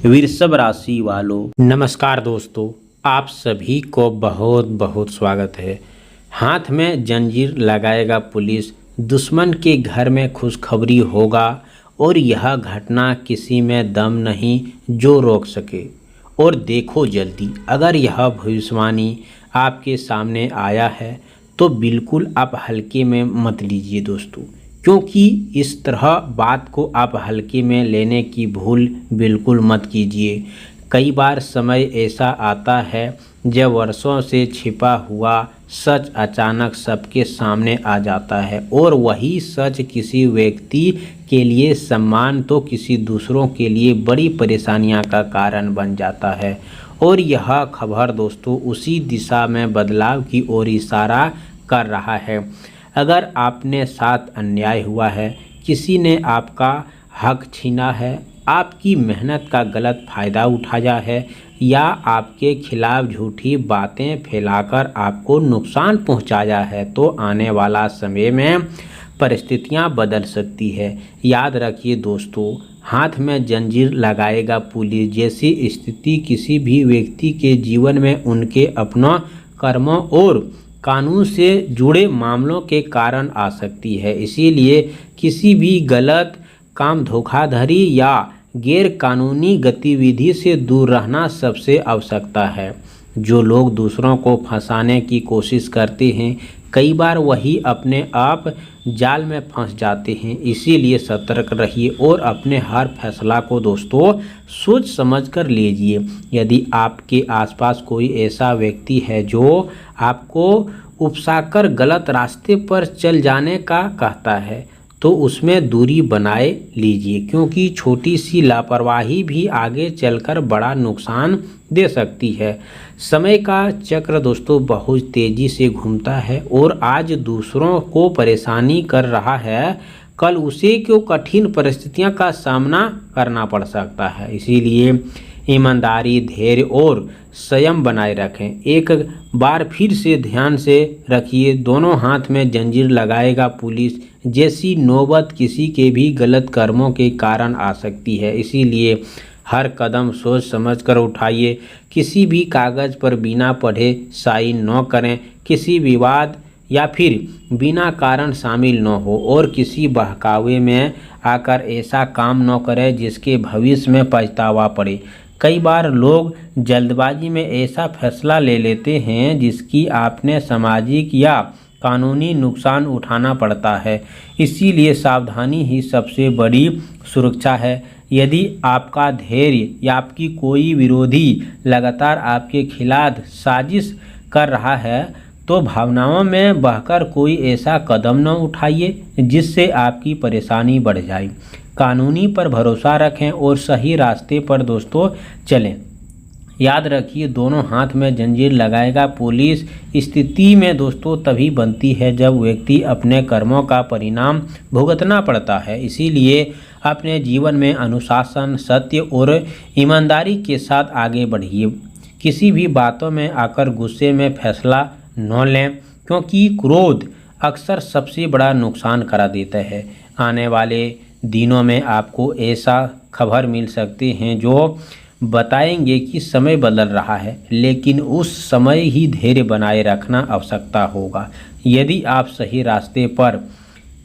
वृषभ राशि वालों नमस्कार दोस्तों, आप सभी को बहुत बहुत स्वागत है। हाथ में जंजीर लगाएगा पुलिस, दुश्मन के घर में खुशखबरी होगा और यह घटना किसी में दम नहीं जो रोक सके। और देखो जल्दी, अगर यह भविष्यवाणी आपके सामने आया है तो बिल्कुल आप हल्के में मत लीजिए दोस्तों, क्योंकि इस तरह बात को आप हल्के में लेने की भूल बिल्कुल मत कीजिए। कई बार समय ऐसा आता है जब वर्षों से छिपा हुआ सच अचानक सबके सामने आ जाता है और वही सच किसी व्यक्ति के लिए सम्मान तो किसी दूसरों के लिए बड़ी परेशानियां का कारण बन जाता है। और यह खबर दोस्तों उसी दिशा में बदलाव की ओर इशारा कर रहा है। अगर आपने साथ अन्याय हुआ है, किसी ने आपका हक छीना है, आपकी मेहनत का गलत फ़ायदा उठाया है या आपके खिलाफ झूठी बातें फैलाकर आपको नुकसान पहुंचाया है, तो आने वाला समय में परिस्थितियां बदल सकती है। याद रखिए दोस्तों, हाथ में जंजीर लगाएगा पुलिस जैसी स्थिति किसी भी व्यक्ति के जीवन में उनके अपनों कर्मों और कानून से जुड़े मामलों के कारण आ सकती है। इसीलिए किसी भी गलत काम, धोखाधड़ी या गैर कानूनी गतिविधि से दूर रहना सबसे आवश्यकता है। जो लोग दूसरों को फंसाने की कोशिश करते हैं, कई बार वही अपने आप जाल में फंस जाते हैं। इसीलिए सतर्क रहिए और अपने हर फैसला को दोस्तों सोच समझ कर लीजिए। यदि आपके आसपास कोई ऐसा व्यक्ति है जो आपको उकसाकर गलत रास्ते पर चल जाने का कहता है, तो उसमें दूरी बनाए लीजिए, क्योंकि छोटी सी लापरवाही भी आगे चलकर बड़ा नुकसान दे सकती है। समय का चक्र दोस्तों बहुत तेज़ी से घूमता है और आज दूसरों को परेशानी कर रहा है, कल उसे क्यों कठिन परिस्थितियों का सामना करना पड़ सकता है। इसीलिए ईमानदारी, धैर्य और संयम बनाए रखें। एक बार फिर से ध्यान से रखिए, दोनों हाथ में जंजीर लगाएगा पुलिस जैसी नौबत किसी के भी गलत कर्मों के कारण आ सकती है। इसीलिए हर कदम सोच समझ कर उठाइए। किसी भी कागज़ पर बिना पढ़े साइन न करें, किसी विवाद या फिर बिना कारण शामिल न हो और किसी बहकावे में आकर ऐसा काम न करें जिसके भविष्य में पछतावा पड़े। कई बार लोग जल्दबाजी में ऐसा फैसला ले लेते हैं जिसकी आपने सामाजिक या कानूनी नुकसान उठाना पड़ता है। इसीलिए सावधानी ही सबसे बड़ी सुरक्षा है। यदि आपका धैर्य या आपकी कोई विरोधी लगातार आपके खिलाफ साजिश कर रहा है, तो भावनाओं में बहकर कोई ऐसा कदम न उठाइए जिससे आपकी परेशानी बढ़ जाए। कानूनी पर भरोसा रखें और सही रास्ते पर दोस्तों चलें। याद रखिए, दोनों हाथ में जंजीर लगाएगा पुलिस स्थिति में दोस्तों तभी बनती है जब व्यक्ति अपने कर्मों का परिणाम भुगतना पड़ता है। इसीलिए अपने जीवन में अनुशासन, सत्य और ईमानदारी के साथ आगे बढ़िए। किसी भी बातों में आकर गुस्से में फैसला न लें, क्योंकि क्रोध अक्सर सबसे बड़ा नुकसान करा देता है। आने वाले दिनों में आपको ऐसा खबर मिल सकते हैं जो बताएंगे कि समय बदल रहा है, लेकिन उस समय ही धैर्य बनाए रखना आवश्यकता होगा। यदि आप सही रास्ते पर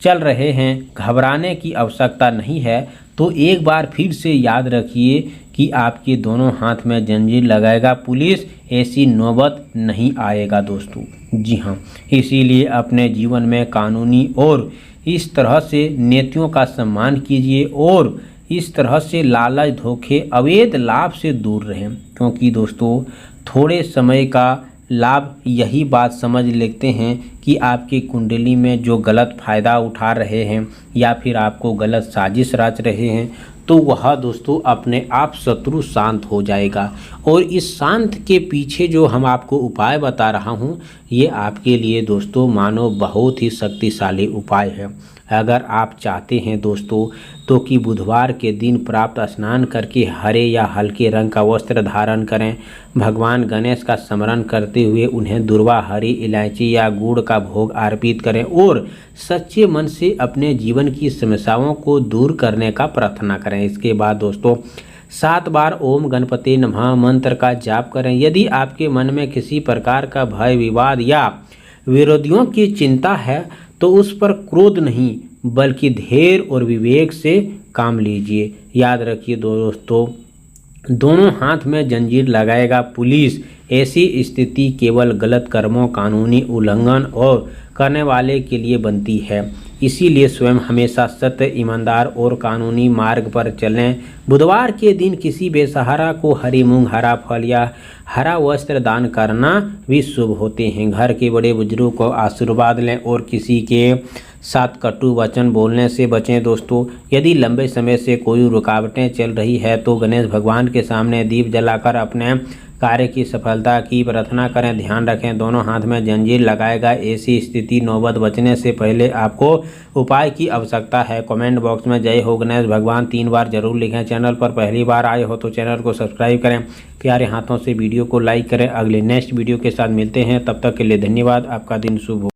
चल रहे हैं, घबराने की आवश्यकता नहीं है। तो एक बार फिर से याद रखिए कि आपके दोनों हाथ में जंजीर लगाएगा पुलिस ऐसी नौबत नहीं आएगा दोस्तों। जी हाँ, इसीलिए अपने जीवन में कानूनी और इस तरह से नीतियों का सम्मान कीजिए और इस तरह से लालच, धोखे, अवैध लाभ से दूर रहें, क्योंकि दोस्तों थोड़े समय का लाभ यही बात समझ लेते हैं कि आपकी कुंडली में जो गलत फ़ायदा उठा रहे हैं या फिर आपको गलत साजिश रच रहे हैं, तो वह दोस्तों अपने आप शत्रु शांत हो जाएगा। और इस शांत के पीछे जो हम आपको उपाय बता रहा हूँ, ये आपके लिए दोस्तों मानो बहुत ही शक्तिशाली उपाय है। अगर आप चाहते हैं दोस्तों तो कि बुधवार के दिन प्राप्त स्नान करके हरे या हल्के रंग का वस्त्र धारण करें, भगवान गणेश का स्मरण करते हुए उन्हें दुर्वा, हरी इलायची या गुड़ का भोग अर्पित करें और सच्चे मन से अपने जीवन की समस्याओं को दूर करने का प्रार्थना करें। इसके बाद दोस्तों 7 बार ओम गणपति नमः मंत्र का जाप करें। यदि आपके मन में किसी प्रकार का भय, विवाद या विरोधियों की चिंता है तो उस पर क्रोध नहीं बल्कि धैर्य और विवेक से काम लीजिए। याद रखिए दोस्तों, दोनों हाथ में जंजीर लगाएगा पुलिस। ऐसी स्थिति केवल गलत कर्मों, कानूनी उल्लंघन और करने वाले के लिए बनती है। इसीलिए स्वयं हमेशा सत्य, ईमानदार और कानूनी मार्ग पर चलें। बुधवार के दिन किसी बेसहारा को हरी मूंग, हरा फल या हरा वस्त्र दान करना भी शुभ होते हैं। घर के बड़े बुजुर्गों को आशीर्वाद लें और किसी के साथ कटु वचन बोलने से बचें। दोस्तों, यदि लंबे समय से कोई रुकावटें चल रही है तो गणेश भगवान के सामने दीप जलाकर अपने कार्य की सफलता की प्रार्थना करें। ध्यान रखें, दोनों हाथ में जंजीर लगाएगा। ऐसी स्थिति नौबत बचने से पहले आपको उपाय की आवश्यकता है। कमेंट बॉक्स में जय हो गणेश भगवान 3 बार जरूर लिखें। चैनल पर पहली बार आए हो तो चैनल को सब्सक्राइब करें। प्यारे हाथों से वीडियो को लाइक करें। अगले नेक्स्ट वीडियो के साथ मिलते हैं, तब तक के लिए धन्यवाद। आपका दिन शुभ हो।